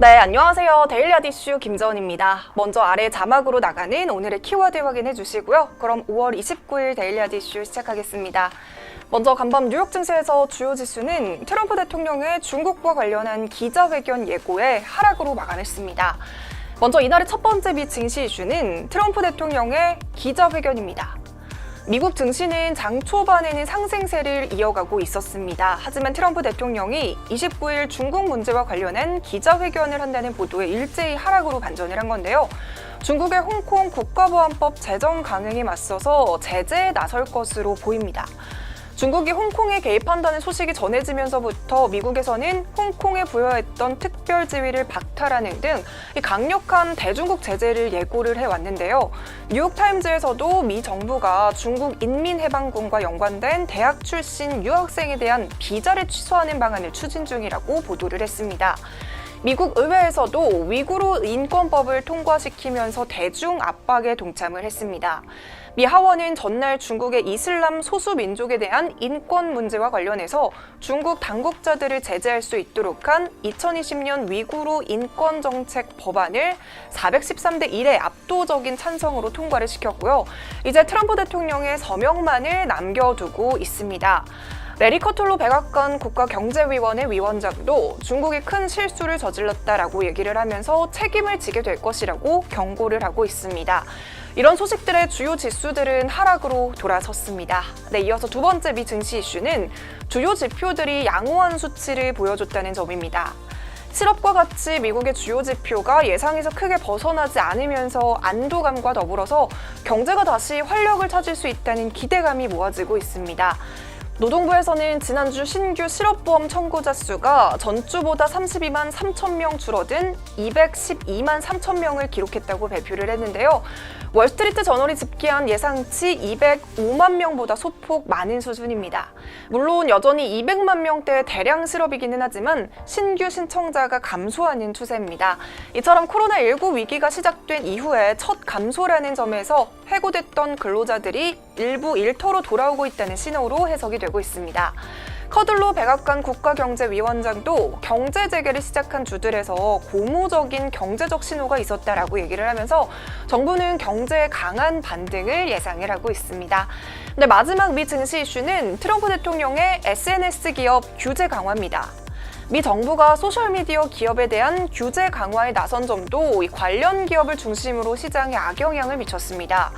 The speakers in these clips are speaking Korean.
네, 안녕하세요. 데일리 핫이슈 김정은입니다. 먼저 아래 자막으로 나가는 오늘의 키워드 확인해 주시고요. 그럼 5월 29일 데일리 핫이슈 시작하겠습니다. 먼저 간밤 뉴욕 증시에서 주요 지수는 트럼프 대통령의 중국과 관련한 기자회견 예고에 하락으로 마감했습니다. 먼저 이날의 첫 번째 미 증시 이슈는 트럼프 대통령의 기자회견입니다. 미국 증시는 장 초반에는 상승세를 이어가고 있었습니다. 하지만 트럼프 대통령이 29일 중국 문제와 관련한 기자회견을 한다는 보도에 일제히 하락으로 반전을 한 건데요. 중국의 홍콩 국가보안법 제정 강행에 맞서서 제재에 나설 것으로 보입니다. 중국이 홍콩에 개입한다는 소식이 전해지면서부터 미국에서는 홍콩에 부여했던 특별 지위를 박탈하는 등 강력한 대중국 제재를 예고를 해왔는데요. 뉴욕타임즈에서도 미 정부가 중국 인민해방군과 연관된 대학 출신 유학생에 대한 비자를 취소하는 방안을 추진 중이라고 보도를 했습니다. 미국 의회에서도 위구르 인권법을 통과시키면서 대중 압박에 동참을 했습니다. 미 하원은 전날 중국의 이슬람 소수 민족에 대한 인권 문제와 관련해서 중국 당국자들을 제재할 수 있도록 한 2020년 위구르 인권 정책 법안을 413대 1의 압도적인 찬성으로 통과를 시켰고요. 이제 트럼프 대통령의 서명만을 남겨두고 있습니다. 레리 커툴로 백악관 국가경제위원회 위원장도 중국이 큰 실수를 저질렀다라고 얘기를 하면서 책임을 지게 될 것이라고 경고를 하고 있습니다. 이런 소식들의 주요 지수들은 하락으로 돌아섰습니다. 네, 이어서 두 번째 미 증시 이슈는 주요 지표들이 양호한 수치를 보여줬다는 점입니다. 실업과 같이 미국의 주요 지표가 예상에서 크게 벗어나지 않으면서 안도감과 더불어서 경제가 다시 활력을 찾을 수 있다는 기대감이 모아지고 있습니다. 노동부에서는 지난주 신규 실업보험 청구자 수가 전주보다 32만 3천 명 줄어든 212만 3천 명을 기록했다고 발표를 했는데요. 월스트리트 저널이 집계한 예상치 205만 명보다 소폭 많은 수준입니다. 물론 여전히 200만 명대의 대량 실업이기는 하지만 신규 신청자가 감소하는 추세입니다. 이처럼 코로나19 위기가 시작된 이후에 첫 감소라는 점에서 해고됐던 근로자들이 일부 일터로 돌아오고 있다는 신호로 해석이 되고 있습니다. 커들로 백악관 국가경제위원장도 경제 재개를 시작한 주들에서 고무적인 경제적 신호가 있었다라고 얘기를 하면서 정부는 경제에 강한 반등을 예상을 하고 있습니다. 근데 마지막 미 증시 이슈는 트럼프 대통령의 SNS 기업 규제 강화입니다. 미 정부가 소셜미디어 기업에 대한 규제 강화에 나선 점도 이 관련 기업을 중심으로 시장에 악영향을 미쳤습니다.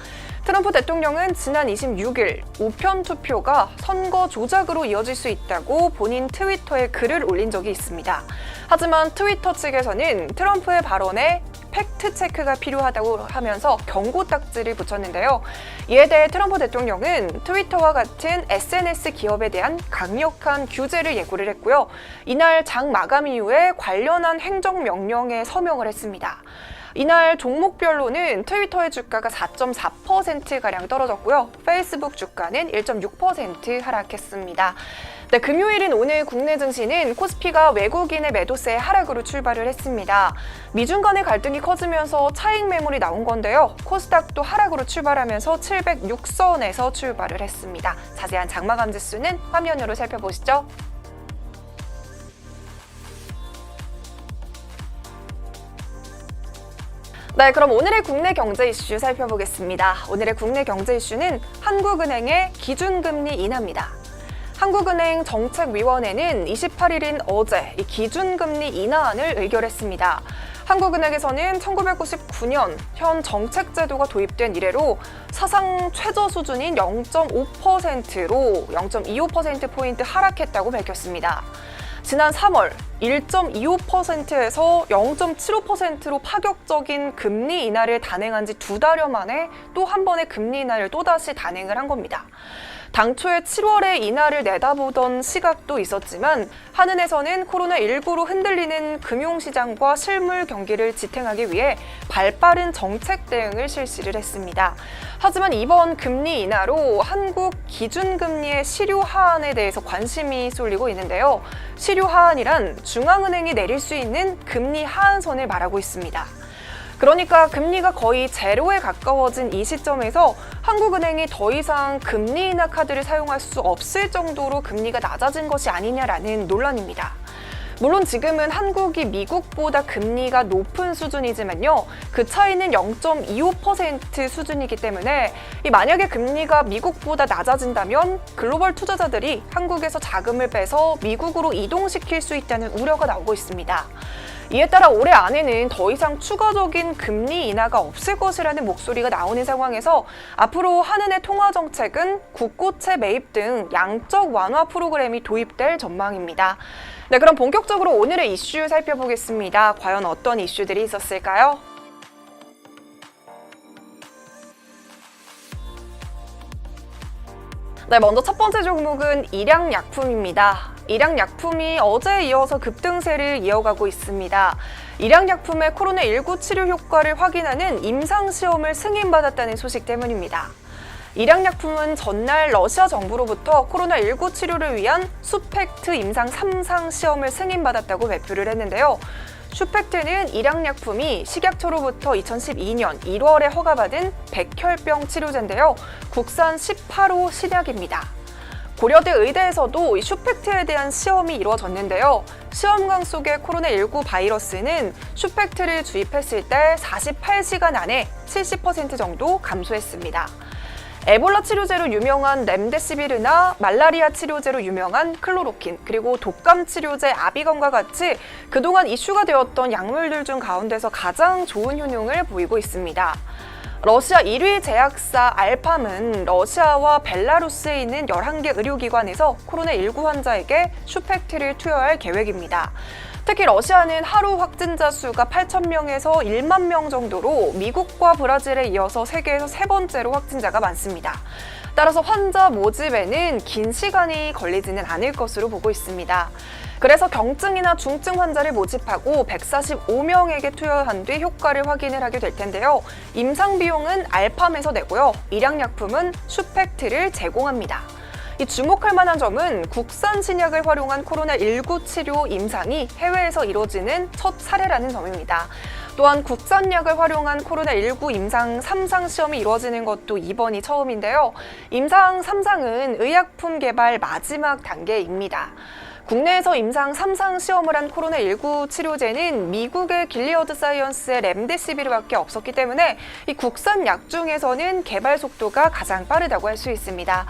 트럼프 대통령은 지난 26일 우편 투표가 선거 조작으로 이어질 수 있다고 본인 트위터에 글을 올린 적이 있습니다. 하지만 트위터 측에서는 트럼프의 발언에 팩트체크가 필요하다고 하면서 경고 딱지를 붙였는데요. 이에 대해 트럼프 대통령은 트위터와 같은 SNS 기업에 대한 강력한 규제를 예고를 했고요. 이날 장 마감 이후에 관련한 행정명령에 서명을 했습니다. 이날 종목별로는 트위터의 주가가 4.4%가량 떨어졌고요. 페이스북 주가는 1.6% 하락했습니다. 네, 금요일인 오늘 국내 증시는 코스피가 외국인의 매도세의 하락으로 출발을 했습니다. 미중 간의 갈등이 커지면서 차익 매물이 나온 건데요. 코스닥도 하락으로 출발하면서 706선에서 출발을 했습니다. 자세한 장마감 지수는 화면으로 살펴보시죠. 네, 그럼 오늘의 국내 경제 이슈 살펴보겠습니다. 오늘의 국내 경제 이슈는 한국은행의 기준금리 인하입니다. 한국은행 정책위원회는 28일인 어제 이 기준금리 인하안을 의결했습니다. 한국은행에서는 1999년 현 정책제도가 도입된 이래로 사상 최저 수준인 0.5%로 0.25%포인트 하락했다고 밝혔습니다. 지난 3월 1.25%에서 0.75%로 파격적인 금리 인하를 단행한 지 2달여 만에 또 한 번의 금리 인하를 또다시 단행을 한 겁니다. 당초에 7월에 인하를 내다보던 시각도 있었지만 한은에서는 코로나19로 흔들리는 금융시장과 실물 경기를 지탱하기 위해 발빠른 정책 대응을 실시를 했습니다. 하지만 이번 금리 인하로 한국 기준금리의 실효 하한에 대해서 관심이 쏠리고 있는데요. 실효 하한이란 중앙은행이 내릴 수 있는 금리 하한선을 말하고 있습니다. 그러니까 금리가 거의 제로에 가까워진 이 시점에서 한국은행이 더 이상 금리 인하 카드를 사용할 수 없을 정도로 금리가 낮아진 것이 아니냐라는 논란입니다. 물론 지금은 한국이 미국보다 금리가 높은 수준이지만요. 그 차이는 0.25% 수준이기 때문에 만약에 금리가 미국보다 낮아진다면 글로벌 투자자들이 한국에서 자금을 빼서 미국으로 이동시킬 수 있다는 우려가 나오고 있습니다. 이에 따라 올해 안에는 더 이상 추가적인 금리 인하가 없을 것이라는 목소리가 나오는 상황에서 앞으로 한은의 통화 정책은 국고채 매입 등 양적 완화 프로그램이 도입될 전망입니다. 네, 그럼 본격적으로 오늘의 이슈 살펴보겠습니다. 과연 어떤 이슈들이 있었을까요? 네, 먼저 첫 번째 종목은 일양약품입니다. 일양약품이 어제에 이어서 급등세를 이어가고 있습니다. 일양약품의 코로나19 치료 효과를 확인하는 임상시험을 승인받았다는 소식 때문입니다. 일양약품은 전날 러시아 정부로부터 코로나19 치료를 위한 슈펙트 임상 3상 시험을 승인받았다고 발표를 했는데요. 슈펙트는 일양약품이 식약처로부터 2012년 1월에 허가받은 백혈병 치료제인데요. 국산 18호 신약입니다. 고려대 의대에서도 이 슈펙트에 대한 시험이 이루어졌는데요. 시험관 속의 코로나19 바이러스는 슈펙트를 주입했을 때 48시간 안에 70% 정도 감소했습니다. 에볼라 치료제로 유명한 렘데시비르나 말라리아 치료제로 유명한 클로로킨, 그리고 독감 치료제 아비건과 같이 그동안 이슈가 되었던 약물들 중 가운데서 가장 좋은 효능을 보이고 있습니다. 러시아 1위 제약사 알팜은 러시아와 벨라루스에 있는 11개 의료기관에서 코로나19 환자에게 슈펙트를 투여할 계획입니다. 특히 러시아는 하루 확진자 수가 8,000명에서 1만 명 정도로 미국과 브라질에 이어서 세계에서 세 번째로 확진자가 많습니다. 따라서 환자 모집에는 긴 시간이 걸리지는 않을 것으로 보고 있습니다. 그래서 경증이나 중증 환자를 모집하고 145명에게 투여한 뒤 효과를 확인을 하게 될 텐데요. 임상 비용은 알팜에서 내고요. 일양약품은 슈펙트를 제공합니다. 이 주목할 만한 점은 국산 신약을 활용한 코로나19 치료 임상이 해외에서 이루어지는 첫 사례라는 점입니다. 또한 국산 약을 활용한 코로나19 임상 3상 시험이 이루어지는 것도 이번이 처음인데요. 임상 3상은 의약품 개발 마지막 단계입니다. 국내에서 임상 3상 시험을 한 코로나19 치료제는 미국의 길리어드 사이언스의 렘데시비르밖에 없었기 때문에 이 국산 약 중에서는 개발 속도가 가장 빠르다고 할 수 있습니다.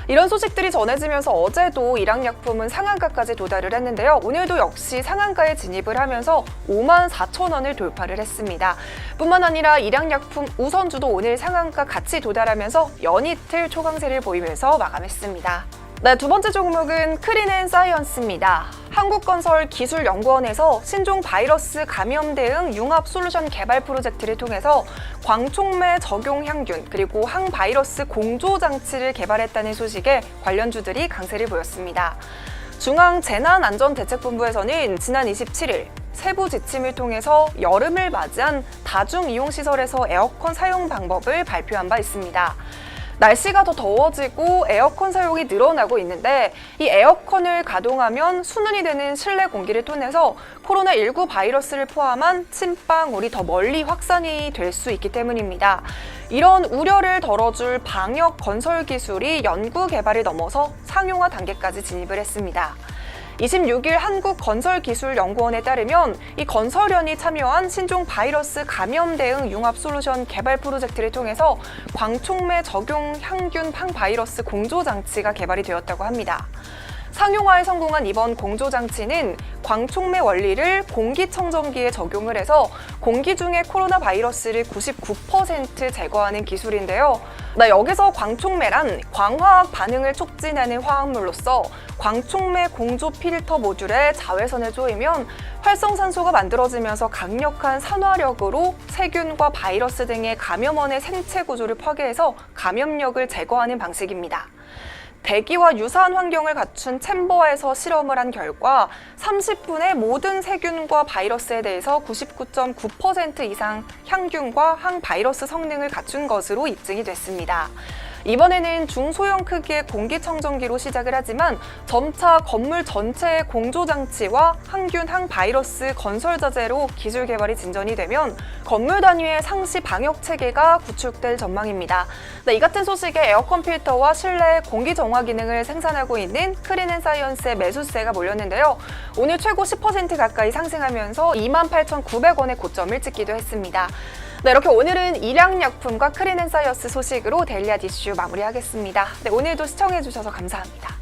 이런 소식들이 전해지면서 어제도 일양약품은 상한가까지 도달을 했는데요. 오늘도 역시 상한가에 진입을 하면서 54,000원을 돌파를 했습니다. 뿐만 아니라 일양약품 우선주도 오늘 상한가 같이 도달하면서 연이틀 초강세를 보이면서 마감했습니다. 네, 두 번째 종목은 크린앤사이언스입니다. 한국건설기술연구원에서 신종 바이러스 감염 대응 융합 솔루션 개발 프로젝트를 통해서 광촉매 적용 향균 그리고 항바이러스 공조 장치를 개발했다는 소식에 관련주들이 강세를 보였습니다. 중앙재난안전대책본부에서는 지난 27일 세부 지침을 통해서 여름을 맞이한 다중이용시설에서 에어컨 사용 방법을 발표한 바 있습니다. 날씨가 더 더워지고 에어컨 사용이 늘어나고 있는데 이 에어컨을 가동하면 순환이 되는 실내 공기를 통해서 코로나19 바이러스를 포함한 침방울이 더 멀리 확산이 될 수 있기 때문입니다. 이런 우려를 덜어줄 방역 건설 기술이 연구 개발을 넘어서 상용화 단계까지 진입을 했습니다. 26일 한국건설기술연구원에 따르면 이 건설연이 참여한 신종 바이러스 감염 대응 융합 솔루션 개발 프로젝트를 통해서 광촉매 적용 향균 항바이러스 공조 장치가 개발이 되었다고 합니다. 상용화에 성공한 이번 공조 장치는 광촉매 원리를 공기청정기에 적용을 해서 공기 중의 코로나 바이러스를 99% 제거하는 기술인데요. 여기서 광촉매란 광화학 반응을 촉진하는 화학물로서 광촉매 공조 필터 모듈에 자외선을 조이면 활성산소가 만들어지면서 강력한 산화력으로 세균과 바이러스 등의 감염원의 생체 구조를 파괴해서 감염력을 제거하는 방식입니다. 대기와 유사한 환경을 갖춘 챔버에서 실험을 한 결과 30분에 모든 세균과 바이러스에 대해서 99.9% 이상 향균과 항바이러스 성능을 갖춘 것으로 입증이 됐습니다. 이번에는 중소형 크기의 공기청정기로 시작을 하지만 점차 건물 전체의 공조장치와 항균, 항바이러스 건설 자재로 기술 개발이 진전이 되면 건물 단위의 상시 방역 체계가 구축될 전망입니다. 이 같은 소식에 에어컨 필터와 실내 공기 정화 기능을 생산하고 있는 크린앤사이언스의 매수세가 몰렸는데요. 오늘 최고 10% 가까이 상승하면서 28,900원의 고점을 찍기도 했습니다. 이렇게 오늘은 일양약품과 크린앤사이언스 소식으로 데일리앗 이슈 마무리하겠습니다. 오늘도 시청해주셔서 감사합니다.